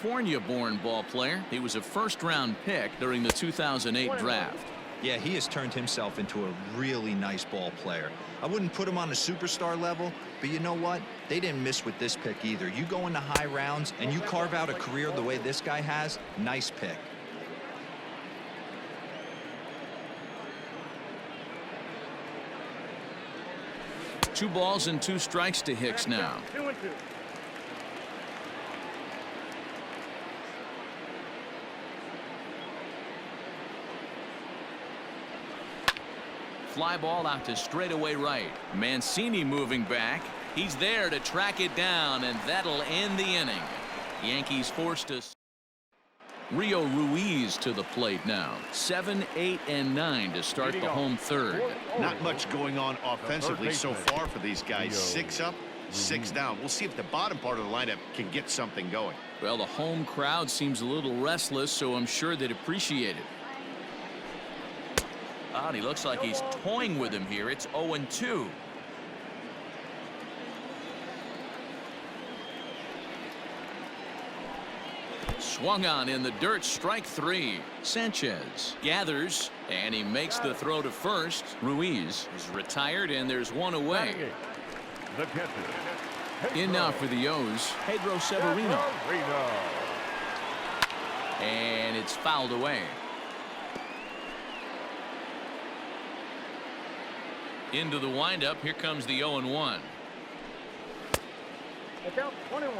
California-born ball player. He was a first-round pick during the 2008 draft. Yeah, he has turned himself into a really nice ball player. I wouldn't put him on a superstar level, but you know what? They didn't miss with this pick either. You go into high rounds and you carve out a career the way this guy has. Nice pick. Two balls and two strikes to Hicks now. 2-2. Fly ball out to straightaway right. Mancini moving back. He's there to track it down, and that'll end the inning. Yankees forced us. Rio Ruiz to the plate now. 7, 8, and 9 to start the home third. Not much going on offensively so far for these guys. 6 up, 6 down. We'll see if the bottom part of the lineup can get something going. Well, the home crowd seems a little restless, so I'm sure they'd appreciate it. Oh, and he looks like he's toying with him here. It's 0-2. Swung on in the dirt, strike 3. Sanchez gathers, and he makes the throw to first. Ruiz is retired, and there's one away. The catcher. In now for the O's, Pedro Severino. And it's fouled away. Into the windup. Here comes the 0-1. Look out, 21.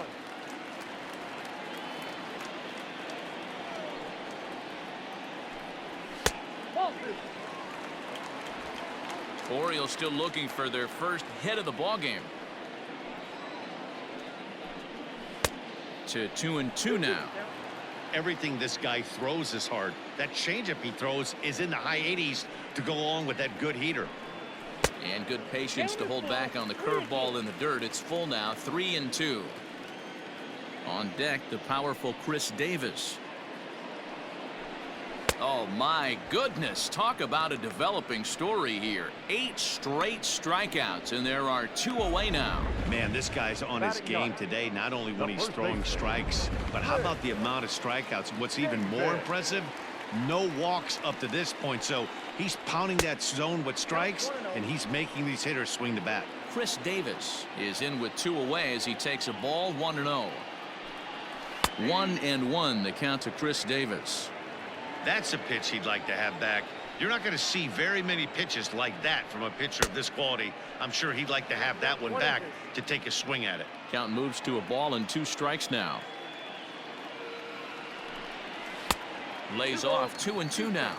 Orioles still looking for their first hit of the ball game. To 2-2 now. Everything this guy throws is hard. That changeup he throws is in the high 80s to go along with that good heater. And good patience to hold back on the curveball in the dirt. It's full now, 3-2. On deck, the powerful Chris Davis. Oh my goodness, talk about a developing story here. 8 straight strikeouts, and there are 2 away now. Man, this guy's on his game today, not only when he's throwing strikes, but how about the amount of strikeouts? What's even more impressive, no walks up to this point. So he's pounding that zone with strikes, and he's making these hitters swing the bat. Chris Davis is in with 2 away as he takes a ball. 1-0. 1-1 the count to Chris Davis. That's a pitch he'd like to have back. You're not going to see very many pitches like that from a pitcher of this quality. I'm sure he'd like to have that one back to take a swing at it. Count moves to a ball and 2 strikes now. Lays off. 2-2 now.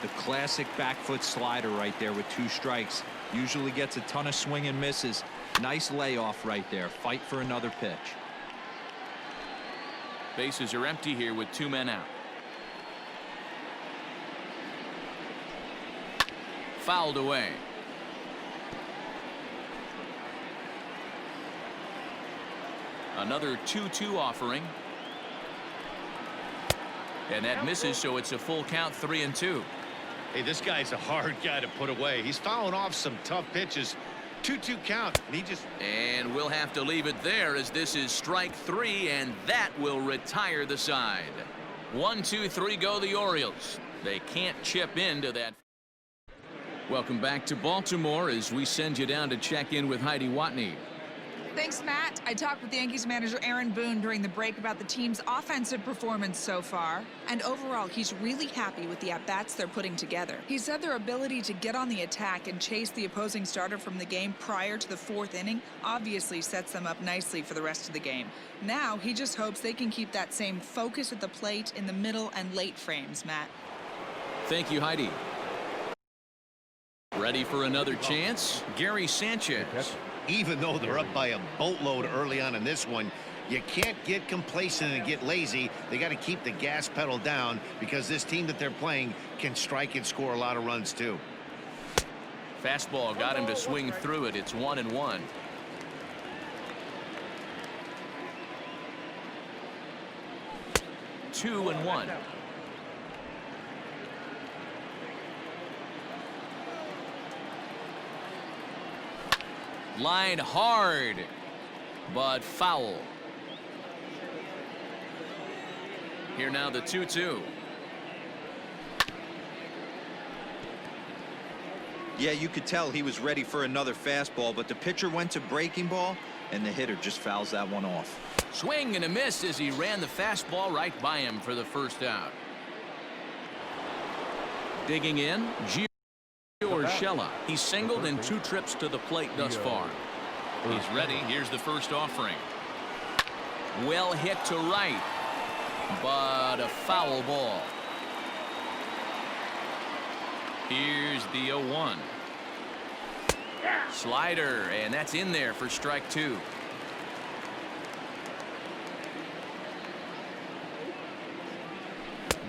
The classic back foot slider right there with 2 strikes. Usually gets a ton of swing and misses. Nice layoff right there. Fight for another pitch. Bases are empty here with 2 men out. Fouled away. Another 2-2 offering. And that misses, so it's a full count. 3-2. Hey, this guy's a hard guy to put away. He's fouling off some tough pitches. 2-2 count. And we'll have to leave it there as this is strike 3, and that will retire the side. 1, 2, 3 go the Orioles. They can't chip into that. Welcome back to Baltimore as we send you down to check in with Heidi Watney. Thanks, Matt. I talked with Yankees manager Aaron Boone during the break about the team's offensive performance so far. And overall, he's really happy with the at-bats they're putting together. He said their ability to get on the attack and chase the opposing starter from the game prior to the 4th inning obviously sets them up nicely for the rest of the game. Now, he just hopes they can keep that same focus at the plate in the middle and late frames, Matt. Thank you, Heidi. Ready for another chance? Gary Sanchez. Even though they're up by a boatload early on in this one, you can't get complacent and get lazy. They got to keep the gas pedal down because this team that they're playing can strike and score a lot of runs too. Fastball got him to swing through it. It's 1-1. Two and one. Line hard, but foul. Here now the 2-2. Yeah, you could tell he was ready for another fastball, but the pitcher went to breaking ball, and the hitter just fouls that one off. Swing and a miss as he ran the fastball right by him for the first out. Digging in, Urshela. He's singled in 2 trips to the plate thus far. He's ready. Here's the first offering. Well hit to right, but a foul ball. Here's the 0-1. Slider, and that's in there for strike 2.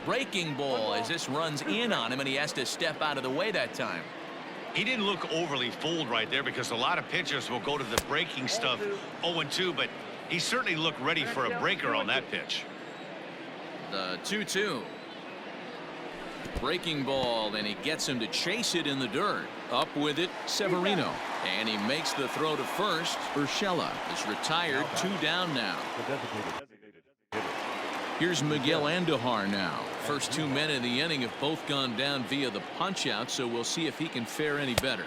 Breaking ball as this runs in on him, and he has to step out of the way that time. He didn't look overly fooled right there because a lot of pitchers will go to the breaking stuff 0-2, but he certainly looked ready for a breaker on that pitch. The 2-2. Breaking ball, and he gets him to chase it in the dirt. Up with it, Severino. And he makes the throw to first. Urshela is retired, 2 down now. Here's Miguel Andujar now. First 2 men in the inning have both gone down via the punch-out, so we'll see if he can fare any better.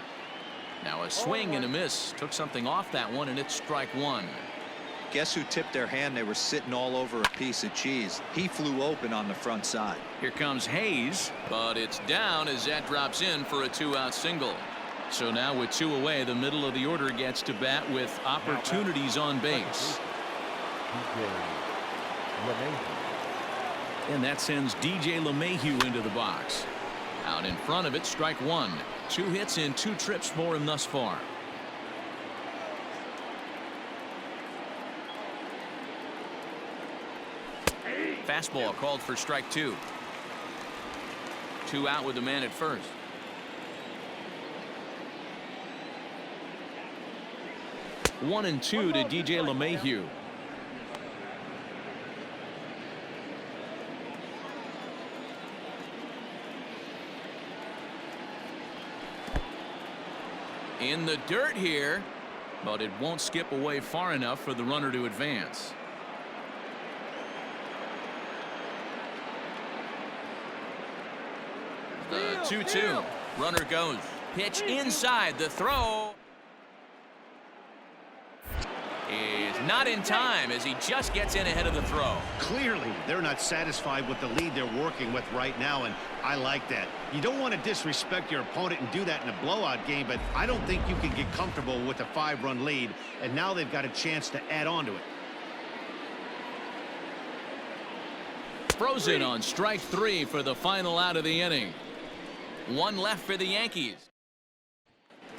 Now a swing and a miss. Took something off that one, and it's strike 1. Guess who tipped their hand? They were sitting all over a piece of cheese. He flew open on the front side. Here comes Hayes, but it's down as that drops in for a 2-out single. So now with 2 away, the middle of the order gets to bat with opportunities on base. And that sends DJ LeMahieu into the box. Out in front of it, strike 1. 2 hits in 2 trips for him thus far. Fastball called for strike 2. 2 out with the man at first. One and 2 to DJ LeMahieu. In the dirt here, but it won't skip away far enough for the runner to advance. The 2-2. Runner goes. Pitch inside. The throw is not in time as he just gets in ahead of the throw. Clearly, they're not satisfied with the lead they're working with right now, and I like that. You don't want to disrespect your opponent and do that in a blowout game, but I don't think you can get comfortable with a 5-run lead, and now they've got a chance to add on to it. Frozen on strike 3 for the final out of the inning. 1 left for the Yankees.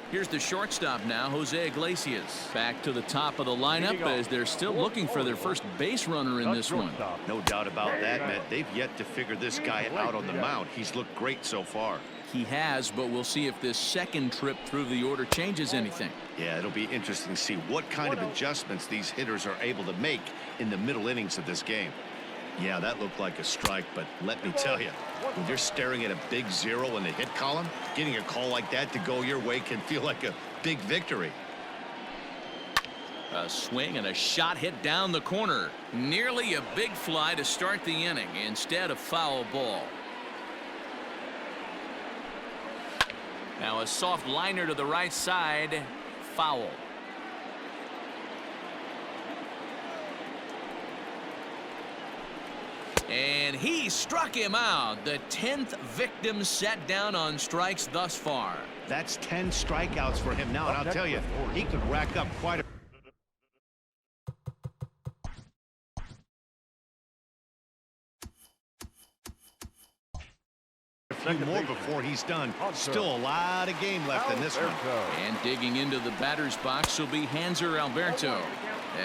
Here's the shortstop now, Jose Iglesias. Back to the top of the lineup as they're still looking for their first base runner in this one. No doubt about that, Matt. They've yet to figure this guy out on the mound. He's looked great so far. He has, but we'll see if this second trip through the order changes anything. Yeah, it'll be interesting to see what kind of adjustments these hitters are able to make in the middle innings of this game. Yeah, that looked like a strike, but let me tell you, when you're staring at a big 0 in the hit column, getting a call like that to go your way can feel like a big victory. A swing and a shot hit down the corner. Nearly a big fly to start the inning. Instead, a foul ball. Now a soft liner to the right side. Foul. And he struck him out. The 10th victim set down on strikes thus far. That's 10 strikeouts for him now, and I'll tell you, he could rack up quite a few more before he's done. Still a lot of game left in this one. And digging into the batter's box will be Hanser Alberto,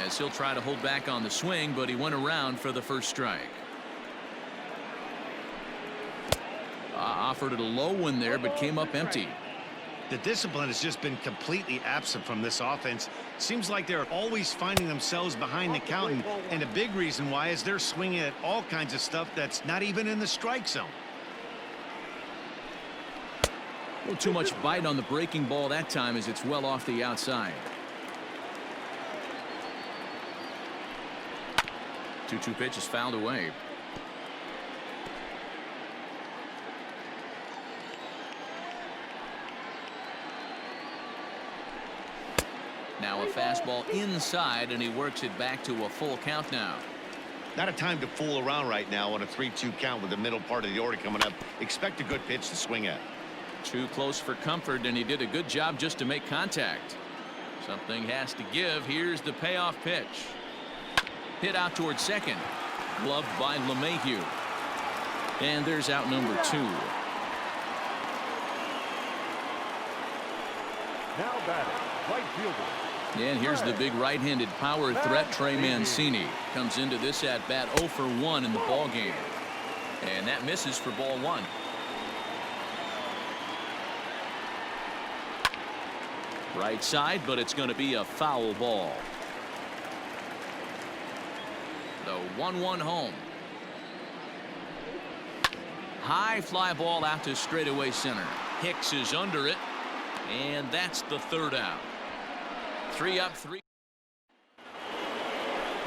as he'll try to hold back on the swing, but he went around for the first strike. Offered it a low one there, but came up empty. The discipline has just been completely absent from this offense. Seems like they're always finding themselves behind the count, and a big reason why is they're swinging at all kinds of stuff that's not even in the strike zone. A little too much bite on the breaking ball that time as it's well off the outside. 2-2 pitch is fouled away. Now a fastball inside, and he works it back to a full count now. Not a time to fool around right now on a 3-2 count with the middle part of the order coming up. Expect a good pitch to swing at. Too close for comfort, and he did a good job just to make contact. Something has to give. Here's the payoff pitch. Hit out towards second. Gloved by LeMahieu. And there's out number 2. Now batting, right fielder. And here's the big right-handed power threat, Trey Mancini. Comes into this at-bat 0 for 1 in the ballgame. And that misses for ball 1. Right side, but it's going to be a foul ball. The 1-1 home. High fly ball out to straightaway center. Hicks is under it, and that's the third out. 3 up, 3.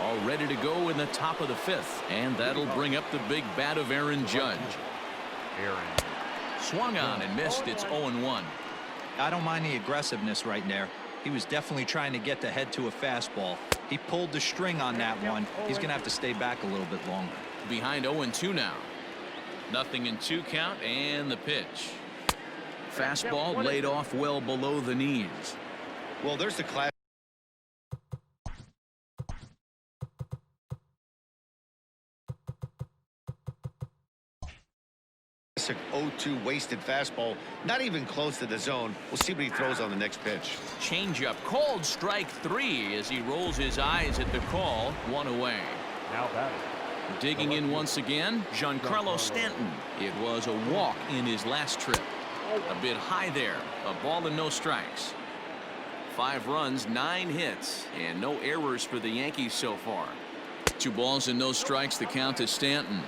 All ready to go in the top of the 5th, and that'll bring up the big bat of Aaron Judge. Swung on and missed. It's 0-1. I don't mind the aggressiveness right there. He was definitely trying to get the head to a fastball. He pulled the string on that one. He's going to have to stay back a little bit longer. Behind 0-2 now. Nothing in 2 count, and the pitch. Fastball laid off well below the knees. Well, there's the class. Classic 0-2 wasted fastball, not even close to the zone. We'll see what he throws on the next pitch. Changeup called strike 3 as he rolls his eyes at the call. 1 away. Now batting. Digging in once again, Giancarlo Stanton. It was a walk in his last trip. A bit high there. A ball and no strikes. 5 runs, 9 hits, and no errors for the Yankees so far. 2 balls and no strikes. The count to Stanton.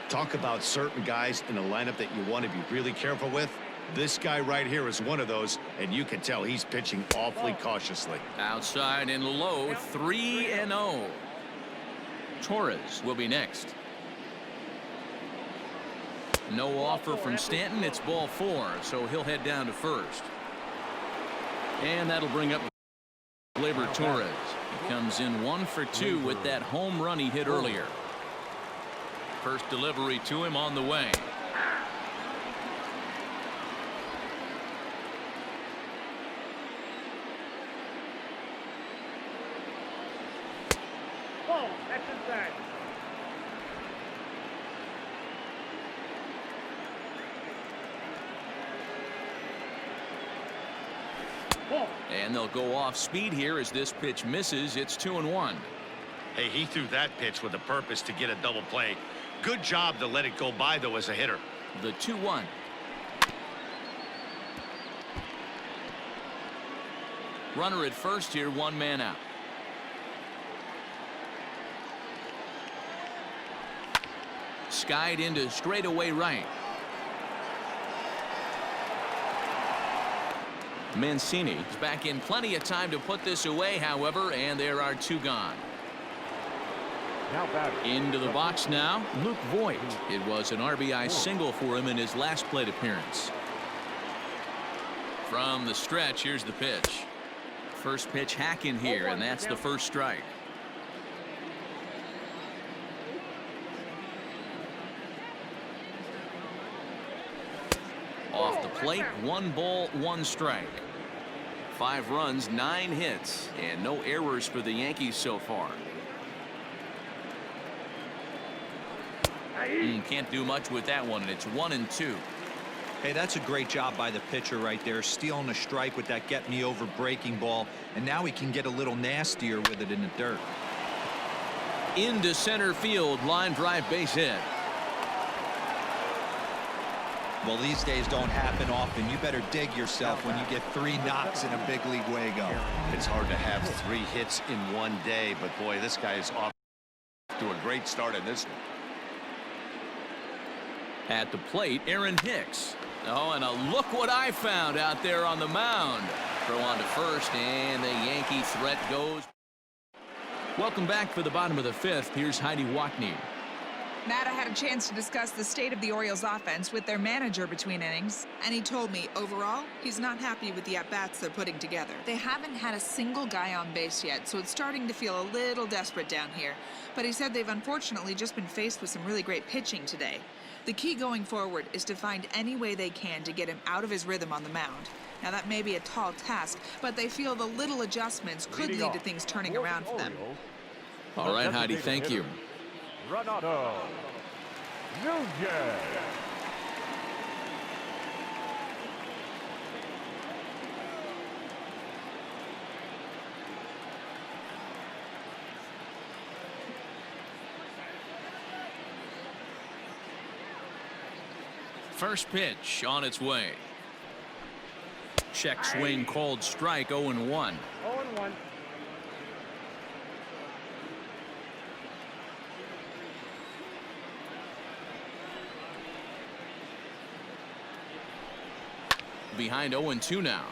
Talk about certain guys in a lineup that you want to be really careful with. This guy right here is one of those, and you can tell he's pitching awfully cautiously. Outside and low, 3-0. Torres will be next. No offer from Stanton. It's ball 4, so he'll head down to first. And that'll bring up Gleyber Torres. He comes in 1 for 2 with that home run he hit earlier. First delivery to him on the way. Ball, that's inside. And they'll go off speed here as this pitch misses. It's 2-1. Hey, he threw that pitch with a purpose to get a double play. Good job to let it go by, though, as a hitter. The 2-1. Runner at first here, 1 man out. Skied into straightaway right. Mancini is back in plenty of time to put this away, however, and there are 2 gone. Now batting. Into the box now, Luke Voigt. It was an RBI single for him in his last plate appearance. From the stretch, here's the pitch. First pitch hack in here, and that's the first strike. Off the plate, 1 ball, 1 strike. 5 runs, 9 hits, and no errors for the Yankees so far. Can't do much with that one, and it's 1-2. Hey, that's a great job by the pitcher right there, stealing a strike with that get me over breaking ball, and now he can get a little nastier with it in the dirt. Into center field, line drive, base hit. Well, these days don't happen often. You better dig yourself when you get 3 knocks in a big league Wago. It's hard to have 3 hits in one day, but boy, this guy is off to a great start in this one. At the plate, Aaron Hicks. Oh, and look what I found out there on the mound. Throw on to first, and the Yankee threat goes. Welcome back for the bottom of the 5th. Here's Heidi Watney. Matt, I had a chance to discuss the state of the Orioles offense with their manager between innings, and he told me, overall, he's not happy with the at-bats they're putting together. They haven't had a single guy on base yet, so it's starting to feel a little desperate down here. But he said they've unfortunately just been faced with some really great pitching today. The key going forward is to find any way they can to get him out of his rhythm on the mound. Now, that may be a tall task, but they feel the little adjustments could lead to things turning around for them. All right, Heidi, thank you. Renato Nunez. First pitch on its way. Check swing called strike, 0-1. 0-1. Behind 0-2 now.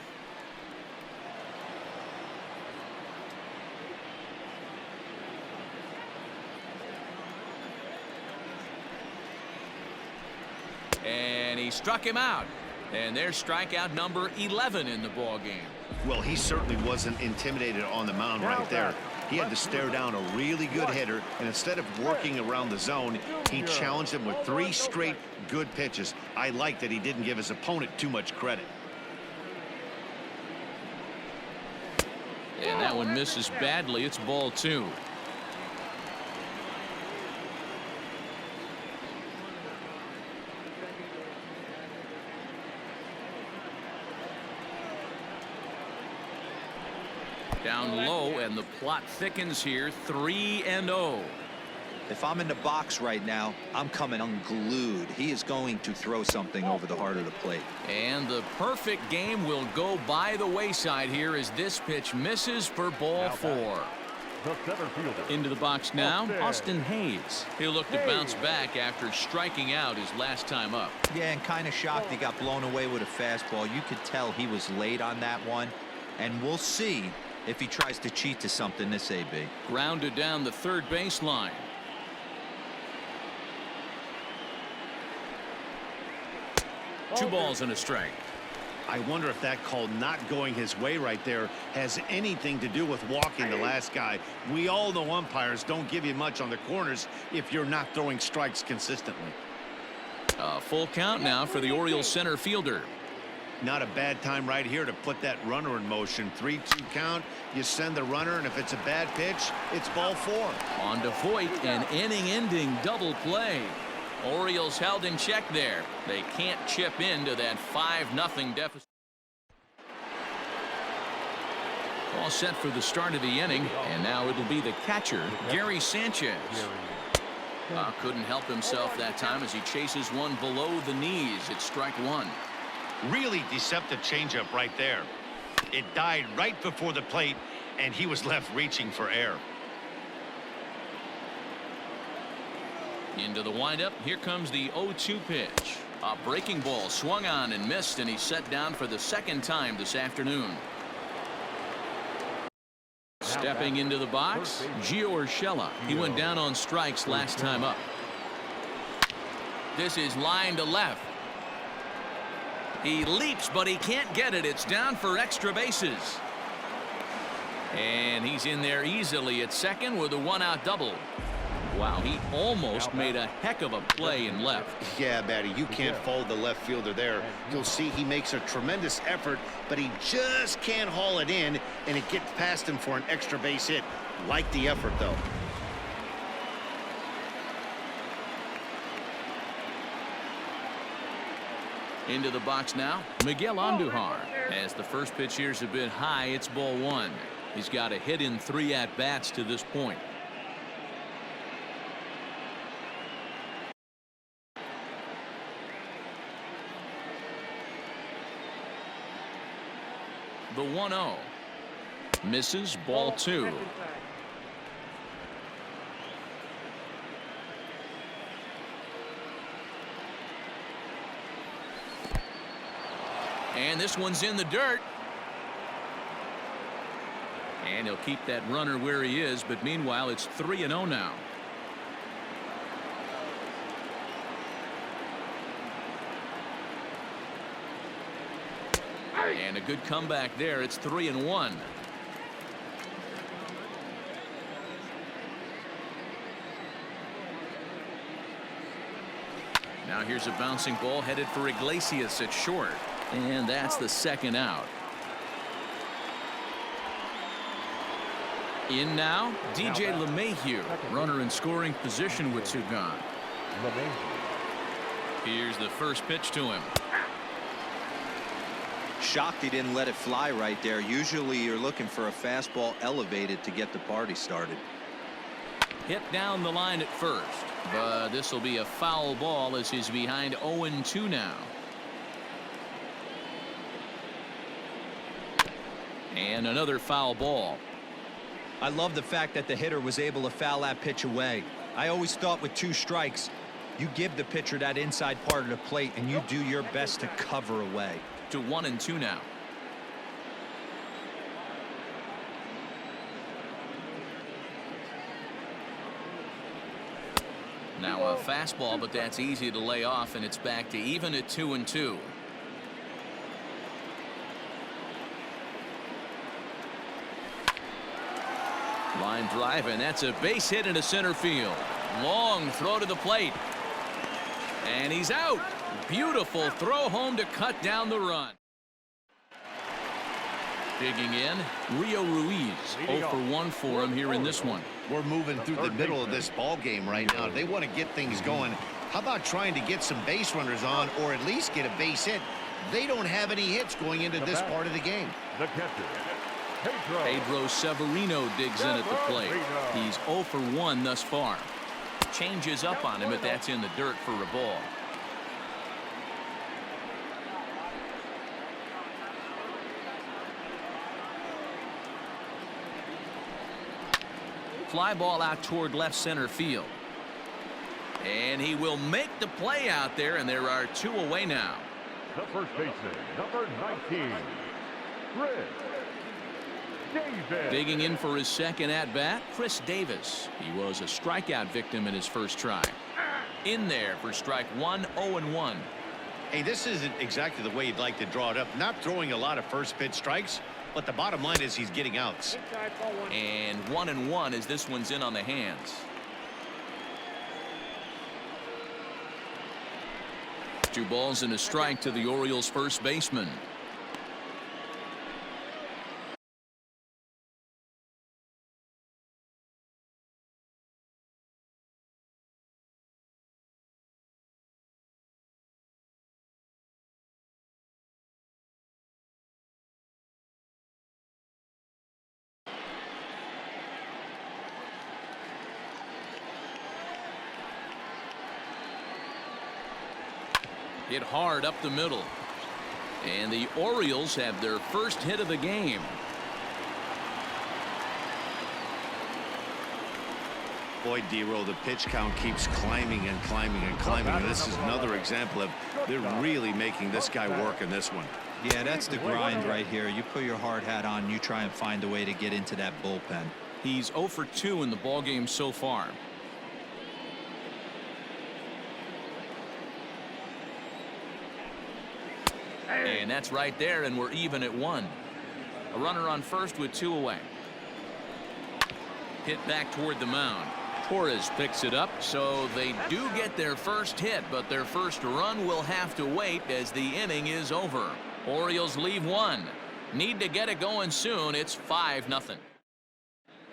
And he struck him out. And there's strikeout number 11 in the ball game. Well, he certainly wasn't intimidated on the mound right there. He had to stare down a really good hitter, and instead of working around the zone, he challenged him with 3 straight good pitches. I like that he didn't give his opponent too much credit. And that one misses badly. It's ball 2. Down low, and the plot thickens here. 3-0. If I'm in the box right now, I'm coming unglued. He is going to throw something over the heart of the plate. And the perfect game will go by the wayside here as this pitch misses for ball 4. The center fielder. Into the box now, Austin Hayes. He'll look to bounce back after striking out his last time up. Yeah, and kind of shocked he got blown away with a fastball. You could tell he was late on that one, and we'll see if he tries to cheat to something this AB. Grounded down the third baseline. Two balls and a strike. I wonder if that call not going his way right there has anything to do with walking the last guy. We all know umpires don't give you much on the corners if you're not throwing strikes consistently. A full count now for the Orioles center fielder. Not a bad time right here to put that runner in motion. 3-2 count. You send the runner, and if it's a bad pitch, it's ball 4. On to Voit, an inning-ending double play. Orioles held in check there. They can't chip into that 5-0 deficit. All set for the start of the inning, and now it'll be the catcher, Gary Sanchez. Couldn't help himself that time as he chases one below the knees. It's strike 1. Really deceptive changeup right there. It died right before the plate, and he was left reaching for air. Into the windup. Here comes the 0-2 pitch. A breaking ball swung on and missed, and he's set down for the second time this afternoon. Stepping into the box, Gio Urshela. He went down on strikes last time up. This is line to left. He leaps, but he can't get it. It's down for extra bases. And he's in there easily at second with a 1-out double. Wow, he almost made a heck of a play in left. Yeah, Batty, you can't fault the left fielder there. You'll see he makes a tremendous effort, but he just can't haul it in, and it gets past him for an extra base hit. Like the effort, though. Into the box now, Miguel Andujar. As the first pitch here's a bit high, it's ball 1. He's got a hit in 3 at-bats to this point. The 1-0. Misses, ball 2. And this one's in the dirt. And he'll keep that runner where he is, but meanwhile it's 3-0 now. And a good comeback there. It's 3-1. Now here's a bouncing ball headed for Iglesias at short. And that's the second out. In now, DJ LeMahieu, runner in scoring position with two gone. Here's the first pitch to him. Shocked he didn't let it fly right there. Usually you're looking for a fastball elevated to get the party started. Hit down the line at first, but this will be a foul ball as he's behind 0-2 now. And another foul ball. I love the fact that the hitter was able to foul that pitch away. I always thought with 2 strikes, you give the pitcher that inside part of the plate and you do your best to cover away. To 1-2 now. Now a fastball, but that's easy to lay off, and it's back to even at 2-2. Line drive, and that's a base hit into center field. Long throw to the plate. And he's out. Beautiful throw home to cut down the run. Digging in, Rio Ruiz. 0 for 1 for him here in this one. We're moving through the middle of this ball game right now. They want to get things going. How about trying to get some base runners on, or at least get a base hit? They don't have any hits going into this part of the game. The catcher, Pedro Severino digs in at the plate. He's 0 for 1 thus far. Changes up on him, but that's in the dirt for a ball. Fly ball out toward left center field. And he will make the play out there, and there are 2 away now. the first baseman, number 19, Chris Davis. Digging in for his second at-bat, Chris Davis. He was a strikeout victim in his first try. In there for strike 1, 0-1. Hey, this isn't exactly the way you'd like to draw it up. Not throwing a lot of first pitch strikes, but the bottom line is he's getting outs. And 1-1 as this one's in on the hands. 2 balls and a strike to the Orioles first baseman. Hit hard up the middle. And the Orioles have their first hit of the game. Boy, D-Roll, the pitch count keeps climbing and climbing and climbing. And this is another example of they're really making this guy work in this one. Yeah, that's the grind right here. You put your hard hat on, you try and find a way to get into that bullpen. He's 0 for 2 in the ballgame so far. And that's right there, and we're even at 1. A runner on first with 2 away. Hit back toward the mound. Torres picks it up, so they do get their first hit, but their first run will have to wait as the inning is over. Orioles leave 1. Need to get it going soon. It's 5-0.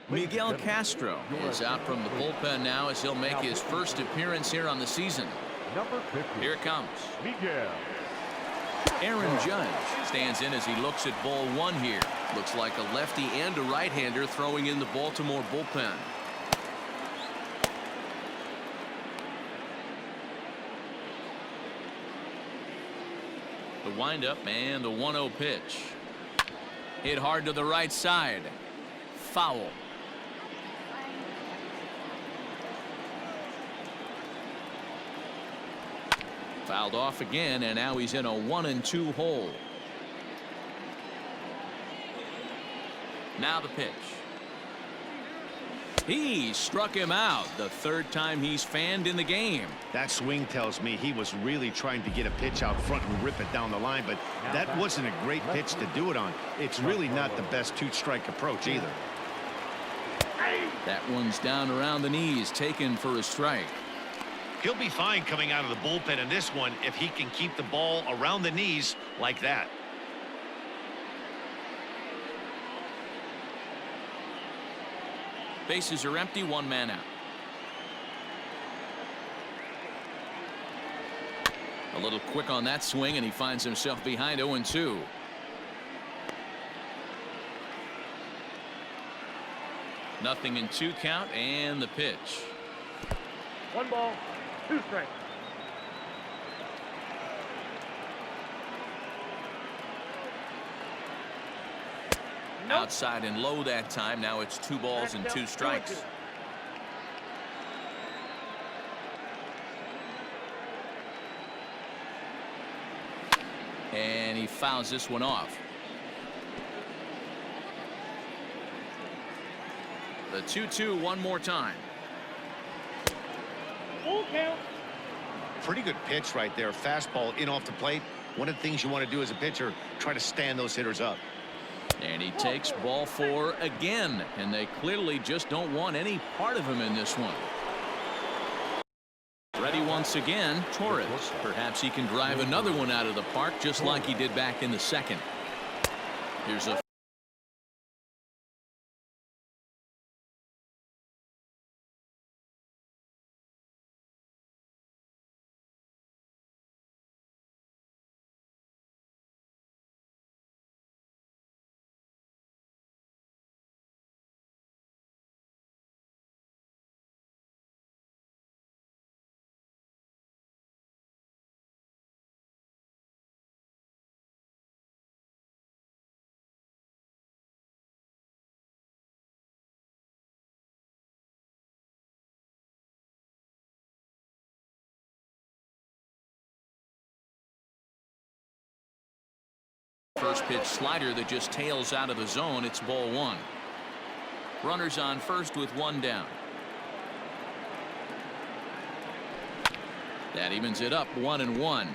Miguel Castro is out from the bullpen now as he'll make his first appearance here on the season. Number 50. Here it comes. Miguel. Aaron Judge stands in as he looks at ball 1 here. Looks like a lefty and a right-hander throwing in the Baltimore bullpen. The windup and the 1-0 pitch. Hit hard to the right side. Foul. Fouled off again, and now he's in a 1-2 hole. Now the pitch. He struck him out, the third time he's fanned in the game. That swing tells me he was really trying to get a pitch out front and rip it down the line, but that wasn't a great pitch to do it on. It's really not the best two-strike approach either. That one's down around the knees, taken for a strike. He'll be fine coming out of the bullpen in this one if he can keep the ball around the knees like that. Bases are empty, one man out. A little quick on that swing, and he finds himself behind 0-2. Nothing in 2 count, and the pitch. 1 ball, 2 strikes. Outside and low that time. Now it's 2 balls and 2 strikes. And he fouls this one off. The 2-2 one more time. Full count. Pretty good pitch right there. Fastball in off the plate. One of the things you want to do as a pitcher, try to stand those hitters up. And he takes ball 4 again, and they clearly just don't want any part of him in this one. Ready once again, Torres. Perhaps he can drive another one out of the park just like he did back in the second. Here's a first pitch slider that just tails out of the zone. It's ball 1. Runners on first with 1 down. That evens it up 1-1.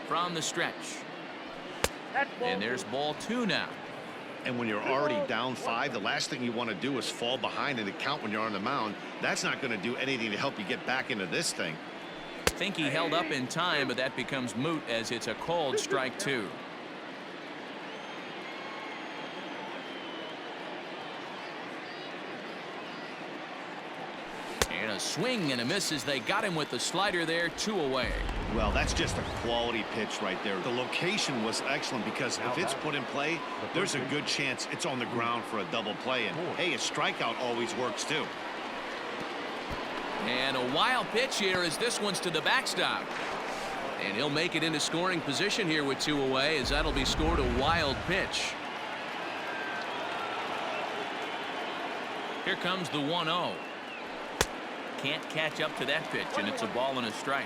From the stretch. And there's ball 2 now. And when you're already down 5, the last thing you want to do is fall behind in the count when you're on the mound. That's not going to do anything to help you get back into this thing. Think he held up in time, but that becomes moot as it's a called strike 2. And a swing and a miss as they got him with the slider there, 2 away. Well, that's just a quality pitch right there. The location was excellent because if it's put in play, there's a good chance it's on the ground for a double play. And hey, a strikeout always works too. And a wild pitch here as this one's to the backstop. And he'll make it into scoring position here with 2 away as that'll be scored a wild pitch. Here comes the 1-0. Can't catch up to that pitch, and it's a ball and a strike.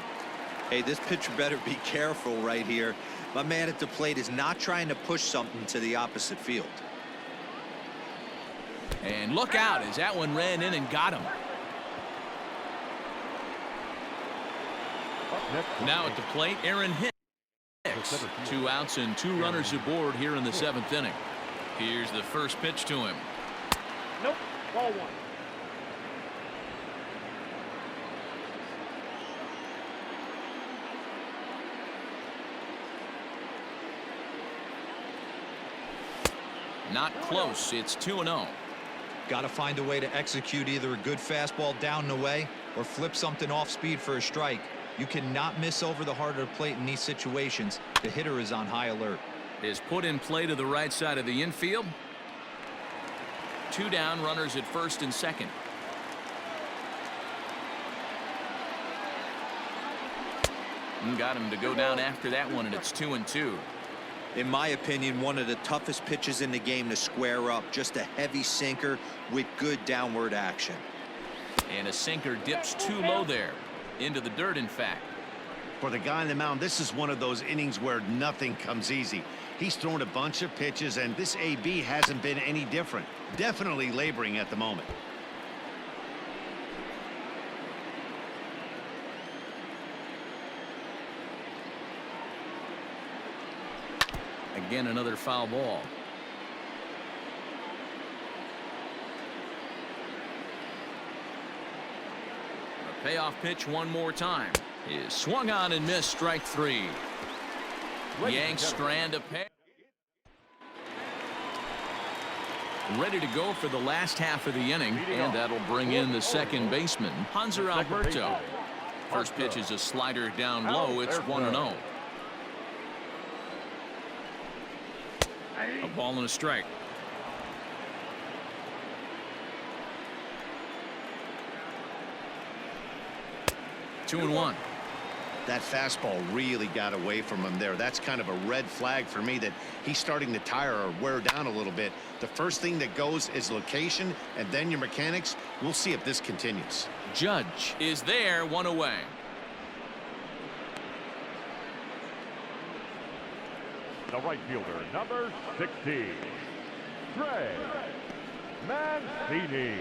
Hey, this pitcher better be careful right here. My man at the plate is not trying to push something to the opposite field. And look out as that one ran in and got him. Now at the plate, Aaron Hicks. 2 outs and 2 runners aboard here in the 7th inning. Here's the first pitch to him. Nope. Ball 1. Not close. It's 2-0. Got to find a way to execute either a good fastball down and away or flip something off speed for a strike. You cannot miss over the heart of the plate in these situations. The hitter is on high alert. Is put in play to the right side of the infield. 2 down, runners at first and second. And got him to go down after that one, and it's 2-2. In my opinion, one of the toughest pitches in the game to square up. Just a heavy sinker with good downward action. And a sinker dips too low there. Into the dirt, in fact. For the guy on the mound, this is one of those innings where nothing comes easy. He's thrown a bunch of pitches, and this AB hasn't been any different. Definitely laboring at the moment. Again, another foul ball. A payoff pitch one more time. Is swung on and missed. Strike three. Yanks strand a pair. Ready to go for the last half of the inning, and that'll bring in the second baseman, Hanser Alberto. First pitch is a slider down low. It's 1-0. A ball and a strike. Two and one. That fastball really got away from him there. That's kind of a red flag for me that he's starting to tire or wear down a little bit. The first thing that goes is location, and then your mechanics. We'll see if this continues. Judge is there, one away. The right fielder, number 16, Trey Mancini.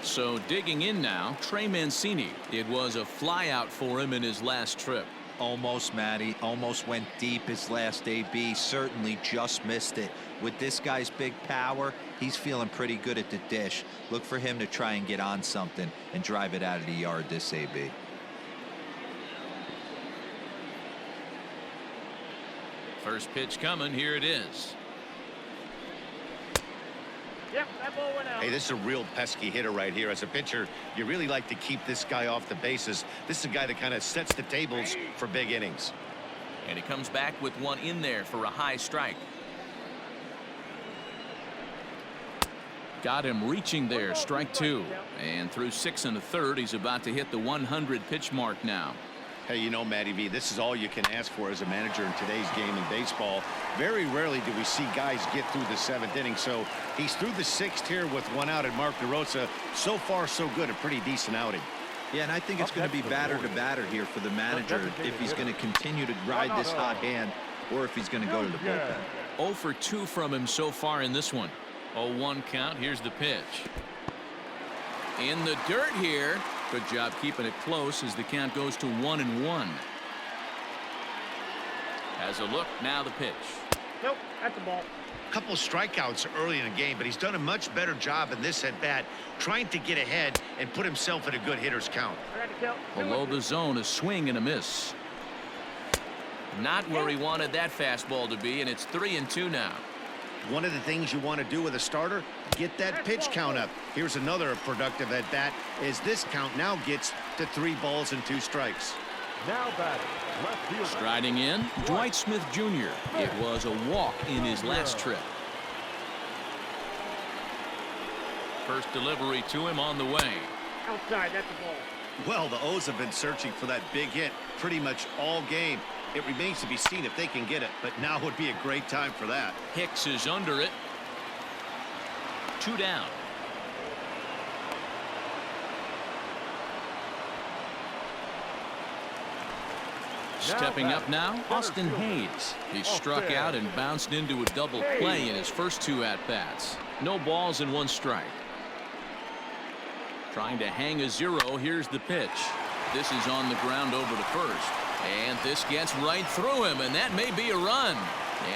So digging in now, Trey Mancini. It was a flyout for him in his last trip. Almost, Matty. Almost went deep his last AB. Certainly just missed it. With this guy's big power, he's feeling pretty good at the dish. Look for him to try and get on something and drive it out of the yard this AB. First pitch coming. Here it is. Yep, that ball went out. Hey, this is a real pesky hitter right here. As a pitcher, you really like to keep this guy off the bases. This is a guy that kind of sets the tables for big innings. And he comes back with one in there for a high strike. Got him reaching there. Strike two. And through 6 1/3, he's about to hit the 100 pitch mark now. Hey, you know, Matty V, this is all you can ask for as a manager in today's game in baseball. Very rarely do we see guys get through the 7th inning. So he's through the 6th here with one out, and Mark DeRosa, so far so good, a pretty decent outing. Yeah, and I think it's going to be batter to batter here for the manager if he's going to continue to ride this hot hand or if he's going to go to the bullpen. 0 for 2 from him so far in this one. 0-1 count. Here's the pitch. In the dirt here. Good job keeping it close as the count goes to 1-1. Has a look. Now the pitch. Nope, that's the ball. Couple of strikeouts early in the game, but he's done a much better job in this at bat, trying to get ahead and put himself in a good hitter's count. I got to count. Below the zone, a swing and a miss. Not where he wanted that fastball to be, and it's 3-2 now. One of the things you want to do with a starter, get that pitch count up. Here's another productive at bat as this count now gets to 3 balls and 2 strikes. Now batting, left fielder. Striding in, Dwight Smith Jr. It was a walk in his last trip. First delivery to him on the way. Outside, that's the ball. Well, the O's have been searching for that big hit pretty much all game. It remains to be seen if they can get it, but now would be a great time for that. Hicks is under it. 2 down. Stepping up now, Austin Hayes. He struck out and bounced into a double play in his first 2 at-bats. No balls and 1 strike. Trying to hang a 0. Here's the pitch. This is on the ground over to first. And this gets right through him, and that may be a run.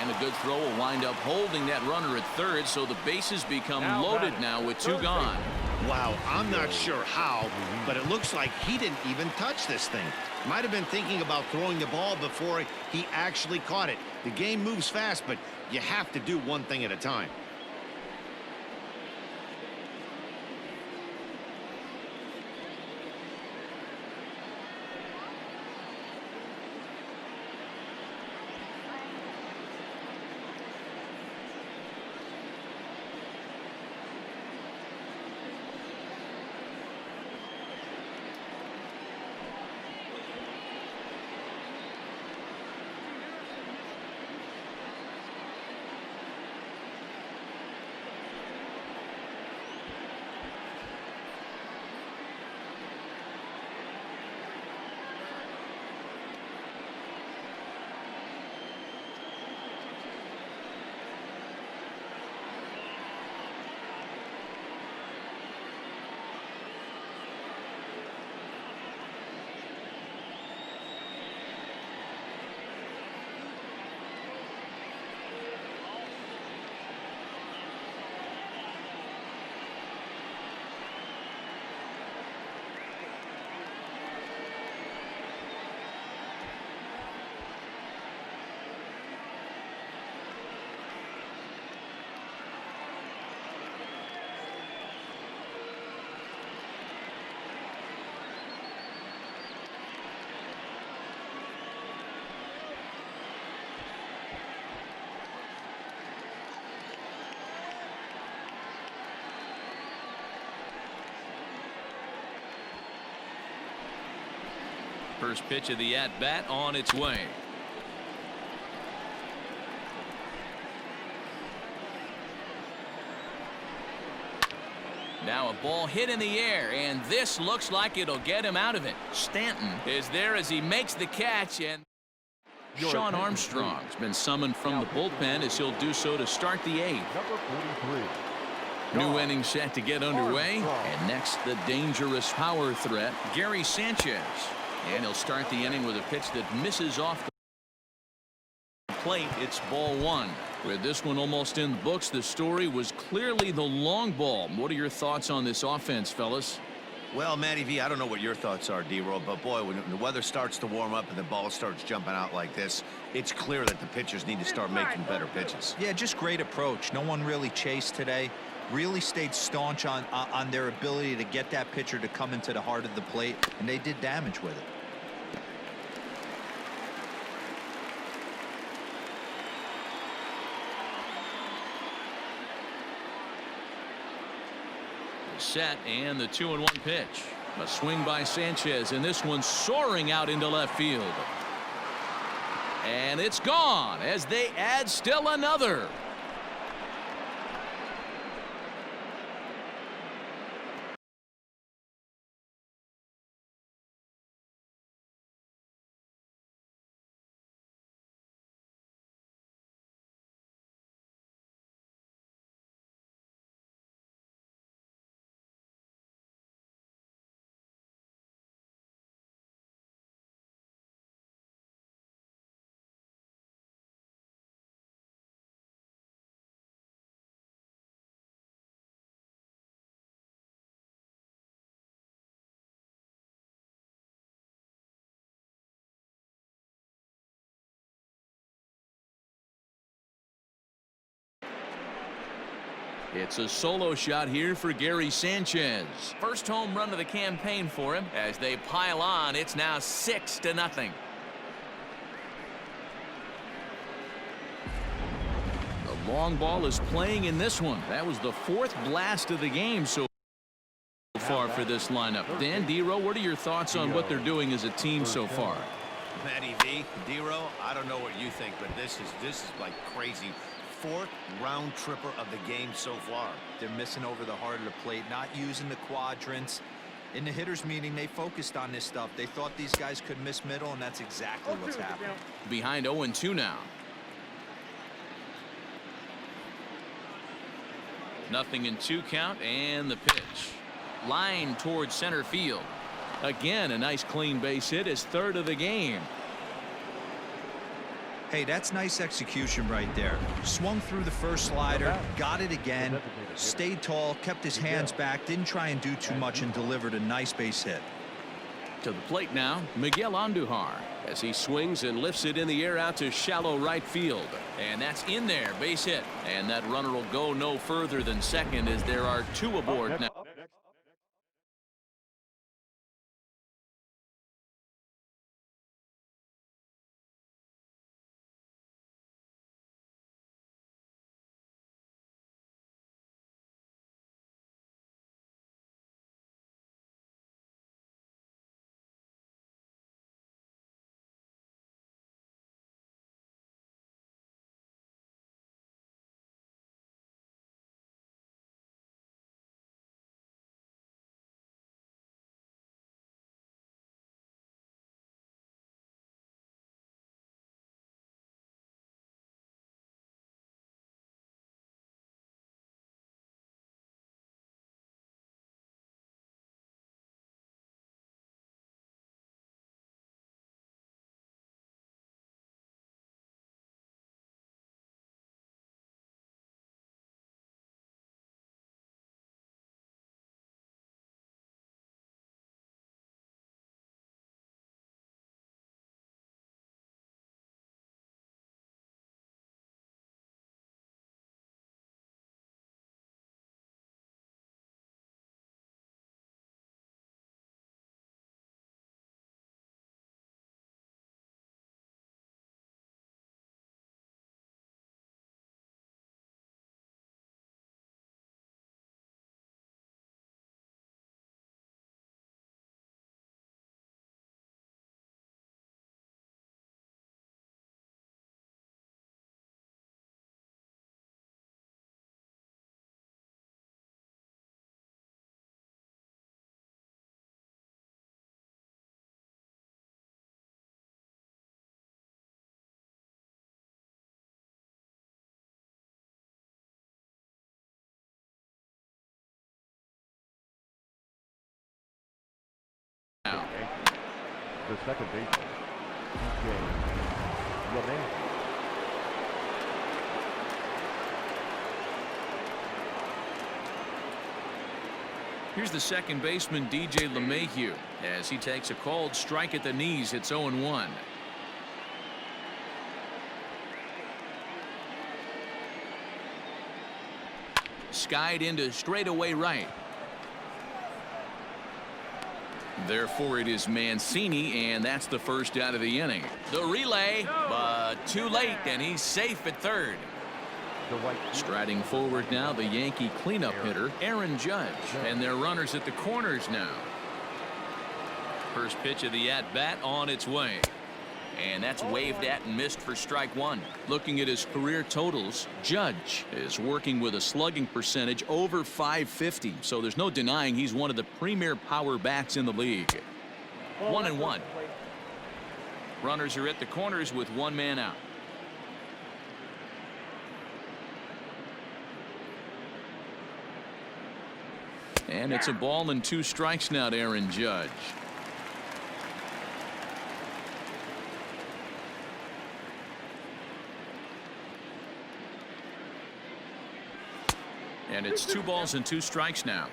And a good throw will wind up holding that runner at third, so the bases become loaded now with 2 gone. Wow, I'm not sure how, but it looks like he didn't even touch this thing. Might have been thinking about throwing the ball before he actually caught it. The game moves fast, but you have to do one thing at a time. First pitch of the at-bat on its way. Now a ball hit in the air, and this looks like it'll get him out of it. Stanton is there as he makes the catch, and Sean Armstrong's been summoned from the bullpen as he'll do so to start the 8th. Number 43. New inning set to get underway, and next the dangerous power threat, Gary Sanchez. And he'll start the inning with a pitch that misses off the plate. It's ball 1. With this one almost in the books, the story was clearly the long ball. What are your thoughts on this offense, fellas? Well, Matty V, I don't know what your thoughts are, D-Roll, but boy, when the weather starts to warm up and the ball starts jumping out like this, it's clear that the pitchers need to start making better pitches. Yeah, just great approach. No one really chased today. Really stayed staunch on their ability to get that pitcher to come into the heart of the plate, and they did damage with it. Set, and the 2-1 pitch. A swing by Sanchez, and this one soaring out into left field. And it's gone as they add still another. It's a solo shot here for Gary Sanchez. First home run of the campaign for him. As they pile on, it's now 6-0. The long ball is playing in this one. That was the 4th blast of the game so far for this lineup. Dan, D-Row, what are your thoughts on what they're doing as a team so far? Matty V, D-Row, I don't know what you think, but this is like crazy. 4th round tripper of the game so far. They're missing over the heart of the plate, not using the quadrants. In the hitters meeting, they focused on this stuff. They thought these guys could miss middle, and that's exactly what's happening. Behind 0-2 now. Nothing in 2 count, and the pitch. Line towards center field. Again, a nice clean base hit, his 3rd of the game. Hey, that's nice execution right there. Swung through the first slider, got it again, stayed tall, kept his hands back, didn't try and do too much, and delivered a nice base hit. To the plate now, Miguel Andujar, as he swings and lifts it in the air out to shallow right field. And that's in there, base hit. And that runner will go no further than second as there are 2 aboard now. the second baseman, DJ LeMay. Here's the second baseman, DJ LeMahieu, as he takes a called strike at the knees. It's 0-1. Skied into straightaway right. Therefore, it is Mancini, and that's the first out of the inning. The relay, but too late, and he's safe at third. Striding forward now, the Yankee cleanup hitter, Aaron Judge, and their runners at the corners now. First pitch of the at-bat on its way. And that's waved at and missed for strike one. Looking at his career totals, Judge is working with a slugging percentage over .550, so there's no denying he's one of the premier power bats in the league. 1-1. Runners are at the corners with one man out. And it's a ball and 2 strikes now to Aaron Judge. And it's 2 balls and 2 strikes now.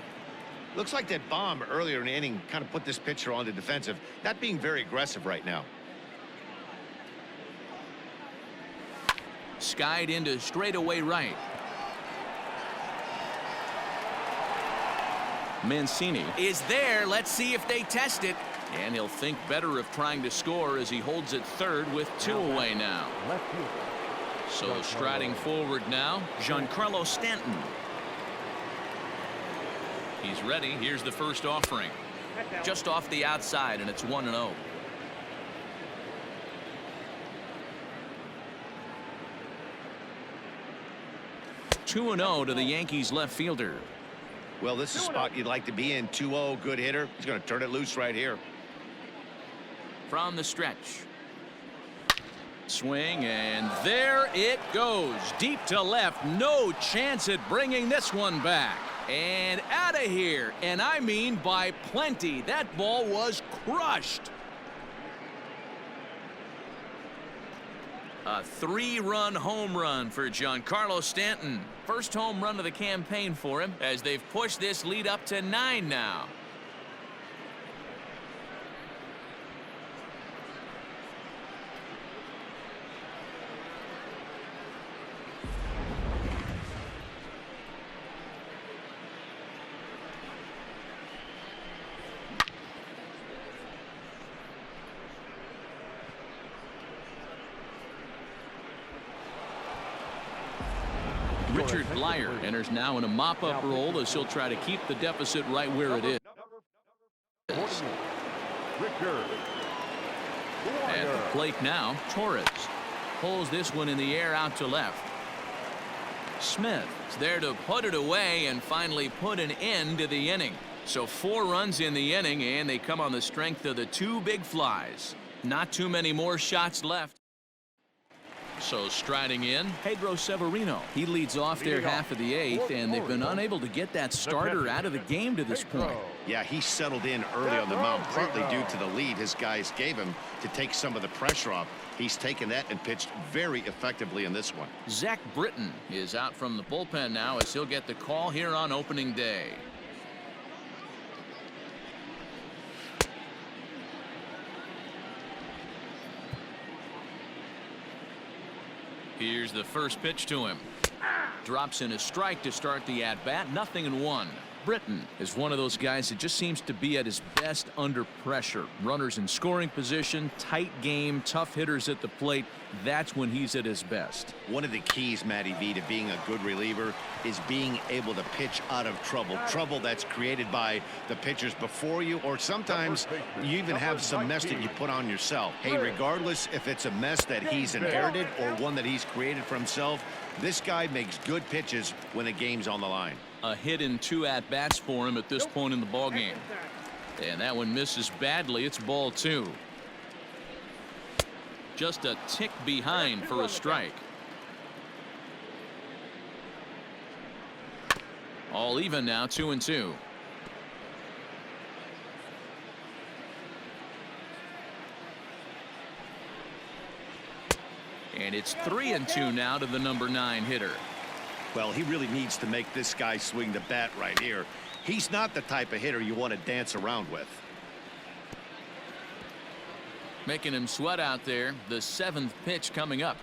Looks like that bomb earlier in the inning kind of put this pitcher on the defensive, not being very aggressive right now. Skied into straightaway right. Mancini is there. Let's see if they test it. And he'll think better of trying to score as he holds it third with 2 away now. So striding forward now, Giancarlo Stanton. He's ready. Here's the first offering. Just off the outside, and it's 1-0. To the Yankees left fielder. Well, this is a spot you'd like to be in. 2-0, good hitter. He's going to turn it loose right here. From the stretch. Swing, and there it goes. Deep to left. No chance at bringing this one back. And out of here. And I mean by plenty. That ball was crushed. A 3-run home run for Giancarlo Stanton. First home run of the campaign for him as they've pushed this lead up to 9 now. Richard Blyer enters now in a mop-up role as he'll try to keep the deficit right where it is. At the plate now, Torres pulls this one in the air out to left. Smith is there to put it away and finally put an end to the inning. So 4 runs in the inning, and they come on the strength of the 2 big flies. Not too many more shots left. So striding in, Pedro Severino. He leads off their half of the 8th, and they've been unable to get that starter out of the game to this point. Yeah, he settled in early on the mound, partly due to the lead his guys gave him to take some of the pressure off. He's taken that and pitched very effectively in this one. Zach Britton is out from the bullpen now as he'll get the call here on opening day. Here's the first pitch to him. Drops in a strike to start the at-bat. 0-1. Britton is one of those guys that just seems to be at his best under pressure. Runners in scoring position, tight game, tough hitters at the plate. That's when he's at his best. One of the keys, Matty V, to being a good reliever is being able to pitch out of trouble. Trouble that's created by the pitchers before you, or sometimes you even have some mess that you put on yourself. Hey, regardless if it's a mess that he's inherited or one that he's created for himself, this guy makes good pitches when the game's on the line. A hit in 2 at-bats for him at this point in the ballgame. And that one misses badly. It's ball 2. Just a tick behind for a strike. All even now, 2-2. And it's 3-2 now to the number 9 hitter. Well, he really needs to make this guy swing the bat right here. He's not the type of hitter you want to dance around with. Making him sweat out there. The 7th pitch coming up.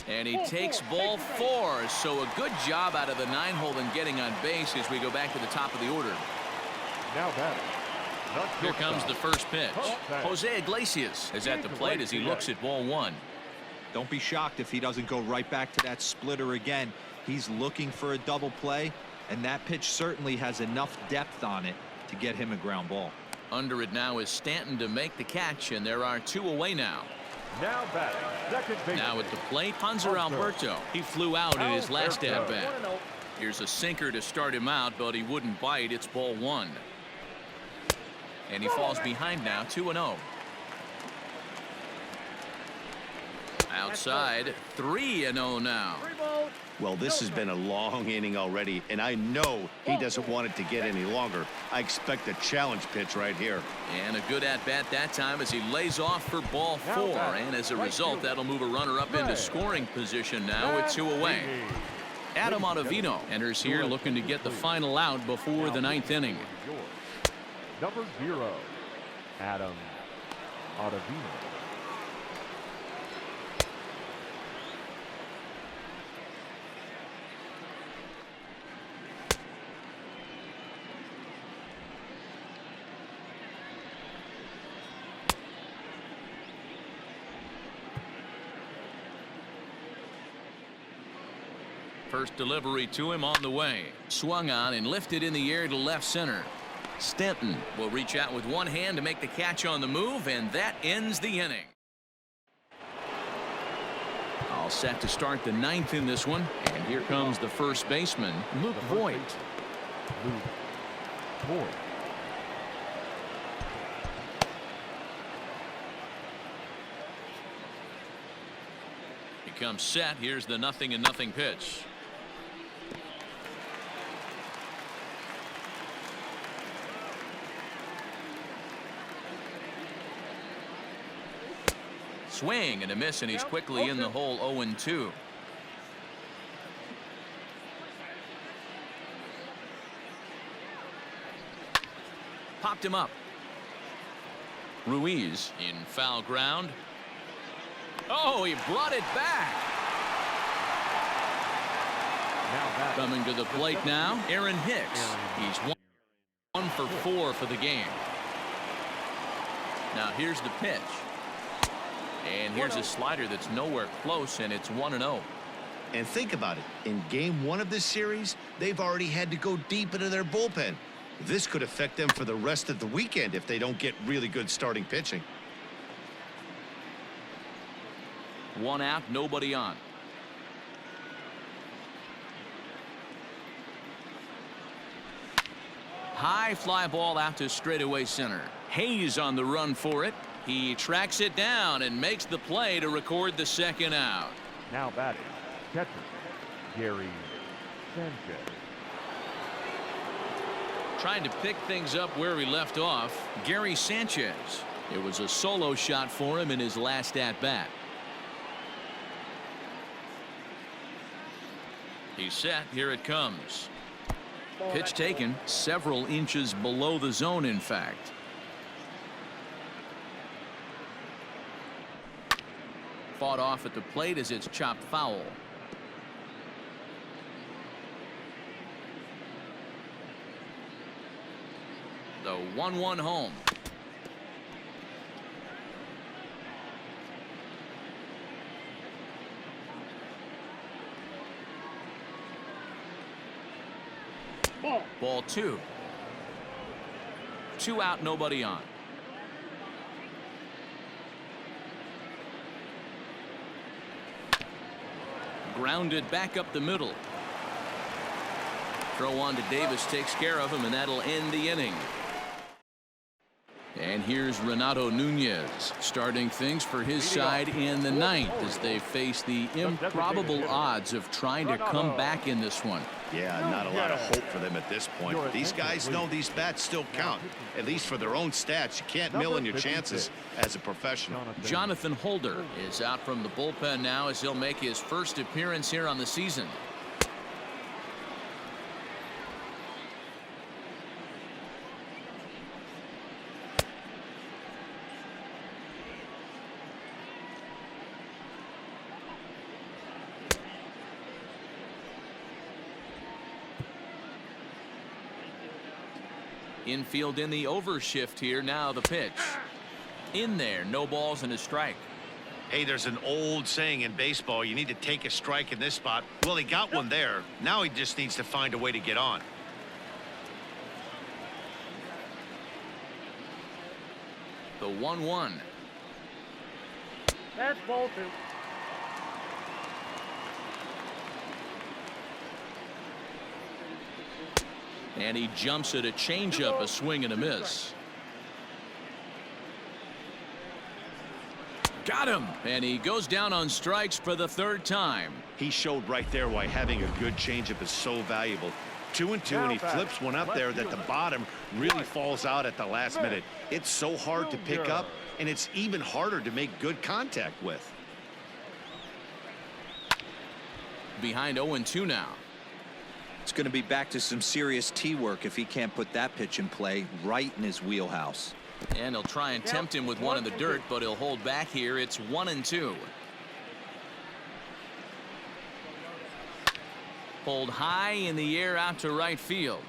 And he takes ball 4. So a good job out of the 9-hole in getting on base as we go back to the top of the order. Now batting. Here comes the first pitch. Jose Iglesias is at the plate as he looks at ball 1. Don't be shocked if he doesn't go right back to that splitter again. He's looking for a double play, and that pitch certainly has enough depth on it to get him a ground ball. Under it now is Stanton to make the catch, and there are 2 away now. Now batting. Second base. Now at the plate, Hanser Alberto. He flew out in his last at-bat. 1-0. Here's a sinker to start him out, but he wouldn't bite. It's ball 1. And he falls behind now, 2-0. Outside, 3-0 now. 3 balls. Well, this has been a long inning already, and I know he doesn't want it to get any longer. I expect a challenge pitch right here. And a good at-bat that time as he lays off for ball 4. And as a result, that'll move a runner up into scoring position now with 2 away. Adam Ottavino enters here looking to get the final out before the 9th inning. Number 0, Adam Ottavino. First delivery to him on the way. Swung on and lifted in the air to left center. Stanton will reach out with one hand to make the catch on the move, and that ends the inning. All set to start the 9th in this one, and here comes the first baseman, Luke Voigt. Luke Voigt. He comes set. Here's the 0-0 pitch. Swing and a miss, and he's quickly in the hole. 0-2. Popped him up. Ruiz in foul ground. Oh, he brought it back. Coming to the plate now, Aaron Hicks. He's 1 for 4 for the game. Now here's the pitch. And here's a slider that's nowhere close, and it's 1-0. And think about it. In game 1 of this series, they've already had to go deep into their bullpen. This could affect them for the rest of the weekend if they don't get really good starting pitching. 1 out, nobody on. High fly ball out to straightaway center. Hayes on the run for it. He tracks it down and makes the play to record the 2nd out. Now batting, catcher, Gary Sanchez. Trying to pick things up where he left off, Gary Sanchez. It was a solo shot for him in his last at-bat. He's set. Here it comes. Pitch taken several inches below the zone, in fact. Fought off at the plate as it's chopped foul. The 1-1 home. Ball 2. 2 out, nobody on. Grounded back up the middle. Throw on to Davis takes care of him, and that'll end the inning. And here's Renato Nunez starting things for his side in the ninth as they face the improbable odds of trying to come back in this one. Yeah, not a lot of hope for them at this point. These guys know these bats still count, at least for their own stats. You can't mill in your chances as a professional. Jonathan Holder is out from the bullpen now as he'll make his first appearance here on the season. Infield in the overshift here. Now the pitch. In there. No balls and a strike. Hey, there's an old saying in baseball, you need to take a strike in this spot. Well, he got one there. Now he just needs to find a way to get on. The 1-1. That's ball 2. And he jumps at a changeup, a swing and a miss. Got him. And he goes down on strikes for the third time. He showed right there why having a good changeup is so valuable. 2-2, and he flips one up there that the bottom really falls out at the last minute. It's so hard to pick up, and it's even harder to make good contact with. Behind 0-2 now. It's going to be back to some serious tee work if he can't put that pitch in play right in his wheelhouse. And he'll try and tempt him with one in the dirt, but he'll hold back here. It's 1-2. Pulled high in the air out to right field.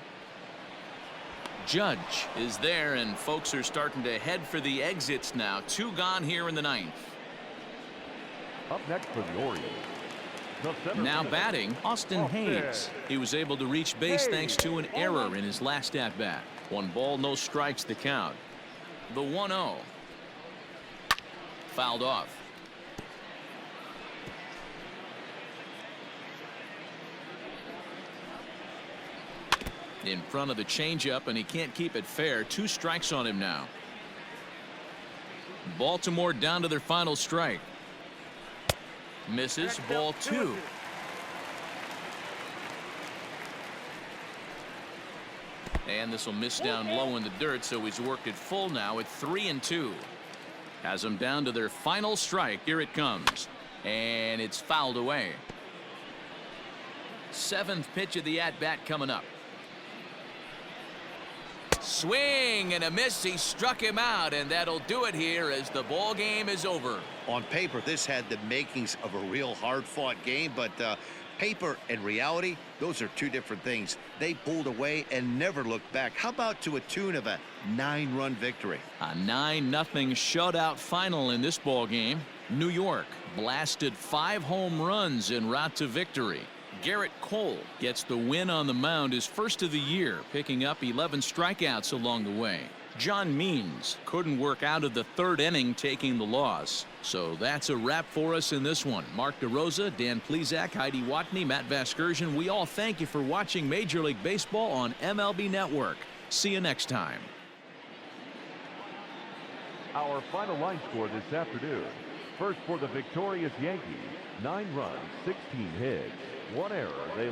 Judge is there, and folks are starting to head for the exits now. 2 gone here in the ninth. Up next for the Orioles. Now batting, Austin Hayes. He was able to reach base thanks to an error in his last at bat. 1 ball, no strikes the count. The 1-0. Fouled off. In front of the changeup, and he can't keep it fair. 2 strikes on him now. Baltimore down to their final strike. Misses. Ball 2. And this will miss down low in the dirt, so he's worked it full now at 3-2. Has them down to their final strike. Here it comes. And it's fouled away. 7th pitch of the at-bat coming up. Swing and a miss. He struck him out, and that'll do it here as the ball game is over. On paper, this had the makings of a real hard-fought game, but paper and reality, those are 2 different things. They pulled away and never looked back. How about to a tune of a 9-run victory? A 9-0 shutout final in this ball game. New York blasted 5 home runs en route to victory. Garrett Cole gets the win on the mound, his first of the year, picking up 11 strikeouts along the way. John Means couldn't work out of the 3rd inning, taking the loss. So that's a wrap for us in this one. Mark DeRosa, Dan Plesac, Heidi Watney, Matt Vasgersian. We all thank you for watching Major League Baseball on MLB Network. See you next time. Our final line score this afternoon. First for the victorious Yankees, 9 runs, 16 hits, 1 error. They